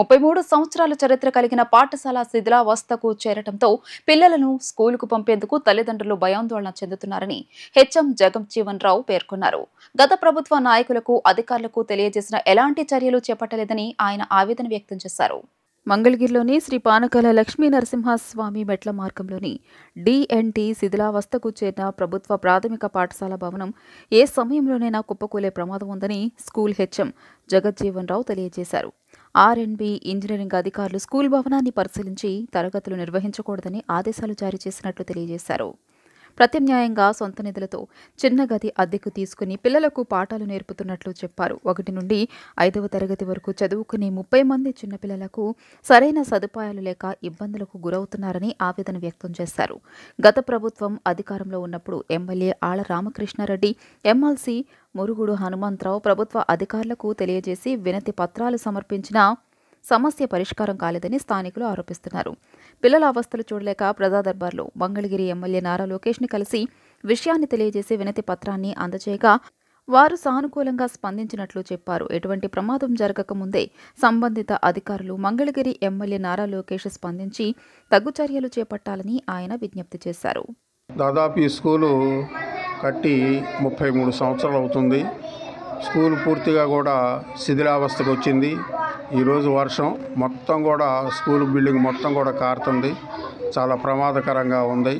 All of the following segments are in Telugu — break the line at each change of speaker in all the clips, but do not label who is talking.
33 సంవత్సరాల చరిత్ర కలిగిన పాఠశాల శిథిలావస్థకు చేరటంతో పిల్లలను స్కూలుకు పంపేందుకు తల్లిదండ్రులు భయాందోళన చెందుతున్నారని హెచ్ఎం జగజ్జీవన్ రావు పేర్కొన్నారు. గత ప్రభుత్వ నాయకులకు, అధికారులకు తెలియజేసిన ఎలాంటి చర్యలు చేపట్టలేదని ఆయన ఆవేదన వ్యక్తం చేశారు. మంగళగిరిలోని శ్రీ పానకాల లక్ష్మీ నరసింహస్వామి మెట్ల మార్గంలోని డిఎన్టీ శిథిలావస్థకు చేరిన ప్రభుత్వ ప్రాథమిక పాఠశాల భవనం ఏ సమయంలోనైనా కుప్పకూలే ప్రమాదం ఉందని స్కూల్ హెచ్ఎం జగజ్జీవన్ రావు తెలియజేశారు. ఆర్ఎండ్బి ఇంజనీరింగ్ అధికారులు స్కూల్ భవనాన్ని పరిశీలించి తరగతులు నిర్వహించకూడదని ఆదేశాలు జారీ చేసినట్లు తెలియజేశారు. ప్రత్యామ్నాయంగా సొంత నిధులతో చిన్న గది అద్దెకు తీసుకుని పిల్లలకు పాఠాలు నేర్పుతున్నట్లు చెప్పారు. 1 నుండి 5వ తరగతి వరకు చదువుకునే 30 మంది చిన్నపిల్లలకు సరైన సదుపాయాలు లేక ఇబ్బందులకు గురవుతున్నారని ఆవేదన వ్యక్తం చేశారు. గత ప్రభుత్వం అధికారంలో ఉన్నప్పుడు ఎమ్మెల్యే ఆళ్ల రామకృష్ణారెడ్డి, ఎమ్మెల్సీ మురుగుడు హనుమంతరావు ప్రభుత్వ అధికారులకు తెలియజేసి వినతి పత్రాలు సమర్పించినా సమస్య పరిష్కారం కాలేదని స్థానికులు ఆరోపిస్తున్నారు. పిల్లల అవస్థలు చూడలేక ప్రజా దర్బార్లో మంగళగిరి ఎమ్మెల్యే నారా లోకేష్ని కలిసి విషయాన్ని తెలియజేసి వినతి పత్రాన్ని అందజేయగా వారు సానుకూలంగా స్పందించినట్లు చెప్పారు. ఎటువంటి ప్రమాదం జరగకముందే సంబంధిత అధికారులు మంగళగిరి ఎమ్మెల్యే నారా లోకేష్ స్పందించి తగు చర్యలు చేపట్టాలని ఆయన విజ్ఞప్తి చేశారు.
దాదాపు ఈ స్కూలు కట్టి 33 సంవత్సరాలు అవుతుంది. స్కూల్ పూర్తిగా కూడా శిథిలావస్థకు వచ్చింది. ఈరోజు వర్షం మొత్తం కూడా స్కూల్ బిల్డింగ్ మొత్తం కూడా కారుతుంది. చాలా ప్రమాదకరంగా ఉంది.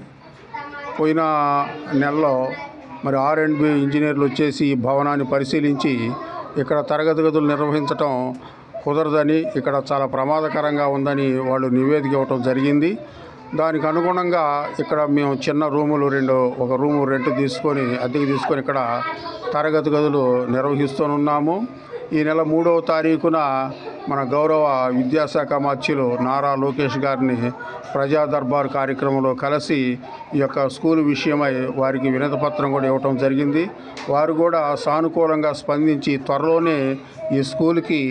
పోయిన నెలలో మరి ఆర్ఎండ్బి ఇంజనీర్లు వచ్చేసి ఈ భవనాన్ని పరిశీలించి ఇక్కడ తరగతి గదులు నిర్వహించటం కుదరదని, ఇక్కడ చాలా ప్రమాదకరంగా ఉందని వాళ్ళు నివేదిక ఇవ్వటం జరిగింది. దానికి అనుగుణంగా ఇక్కడ మేము చిన్న రూములు ఒక రూము అద్దెకు తీసుకొని ఇక్కడ తరగతి గదులు నిర్వహిస్తున్నాము. ఈ నెల 3వ తారీఖున మన గౌరవ విద్యాశాఖ మంత్రులు నారా లోకేష్ గారిని ప్రజా దర్బార్ కార్యక్రమంలో కలిసి ఈ యొక్క స్కూల్ విషయమై వారికి వినతిపత్రం కూడా ఇవ్వటం జరిగింది. వారు కూడా సానుకూలంగా స్పందించి త్వరలోనే ఈ స్కూల్కి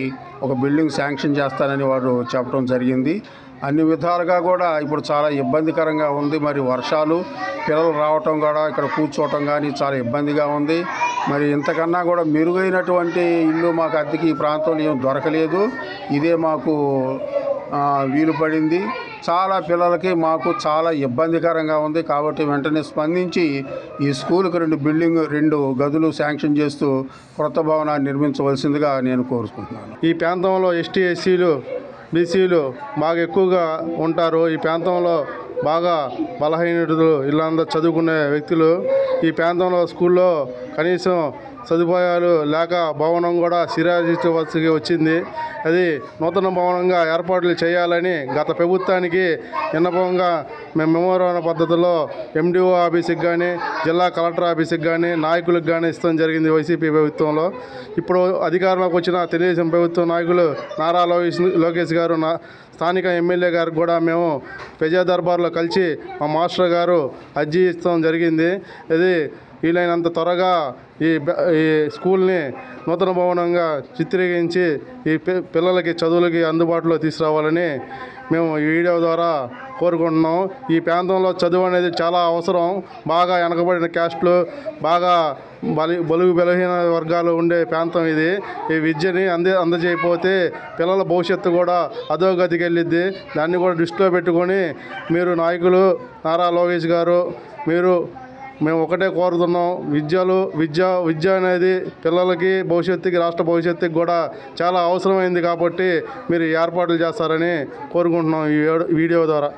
ఒక బిల్డింగ్ శాంక్షన్ చేస్తానని వారు చెప్పడం జరిగింది. అన్ని విధాలుగా కూడా ఇప్పుడు చాలా ఇబ్బందికరంగా ఉంది. మరి వర్షాలు, పిల్లలు రావటం కూడా ఇక్కడ కూర్చోవటం కానీ చాలా ఇబ్బందిగా ఉంది. మరి ఇంతకన్నా కూడా మెరుగైనటువంటి ఇల్లు మాకు అద్దెకి ఈ ప్రాంతంలో ఏం దొరకలేదు. ఇదే మాకు వీలు పడింది. చాలా పిల్లలకి మాకు చాలా ఇబ్బందికరంగా ఉంది. కాబట్టి వెంటనే స్పందించి ఈ స్కూల్కి 2 గదులు శాంక్షన్ చేస్తూ కొత్త భవనాన్ని నిర్మించవలసిందిగా నేను కోరుకుంటున్నాను.
ఈ ప్రాంతంలో ఎస్టీ, ఎస్సీలు, బీసీలు బాగా ఎక్కువగా ఉంటారు. ఈ ప్రాంతంలో బాగా బలహీనులు, ఇల్లంతా చదువుకునే వ్యక్తులు ఈ ప్రాంతంలో స్కూల్లో కనీసం సదుపాయాలు లేక భవనం కూడా శిథిలావస్థకి వచ్చింది. అది నూతన భవనంగా ఏర్పాట్లు చేయాలని గత ప్రభుత్వానికి విన్నపంగా మేము మెమోరాండం పద్ధతిలో ఎండిఓ ఆఫీస్కి కానీ, జిల్లా కలెక్టర్ ఆఫీస్కి కానీ, నాయకులకు కానీ ఇస్తాం జరిగింది వైసీపీ ప్రభుత్వంలో. ఇప్పుడు అధికారంలోకి వచ్చిన తెలుగుదేశం ప్రభుత్వం నాయకులు నారా లోకేష్ గారు, స్థానిక ఎమ్మెల్యే గారికి కూడా మేము ప్రజా దర్బార్లో కలిసి మా మాస్టర్ గారు అర్జీ ఇస్తాం జరిగింది. ఇది వీలైనంత త్వరగా ఈ స్కూల్ని నూతన భవనంగా చిత్రీకరించి ఈ పిల్లలకి చదువులకి అందుబాటులో తీసుకురావాలని మేము ఈ వీడియో ద్వారా కోరుకుంటున్నాం. ఈ ప్రాంతంలో చదువు అనేది చాలా అవసరం. బాగా వెనకబడిన క్యాస్టులు, బాగా బలుగు బలహీన వర్గాలు ఉండే ప్రాంతం ఇది. ఈ విద్యని అందజేయకపోతే పిల్లల భవిష్యత్తు కూడా అధోగతికి వెళ్ళిద్ది. దాన్ని కూడా దృష్టిలో పెట్టుకొని మీరు నాయకులు నారా లోకేష్ గారు, మేము ఒకటే కోరుతున్నాం. విద్య అనేది పిల్లలకి భవిష్యత్తుకి, రాష్ట్ర భవిష్యత్తుకి కూడా చాలా అవసరమైంది. కాబట్టి మీరు ఏర్పాట్లు చేస్తారని కోరుకుంటున్నాం ఈ వీడియో ద్వారా.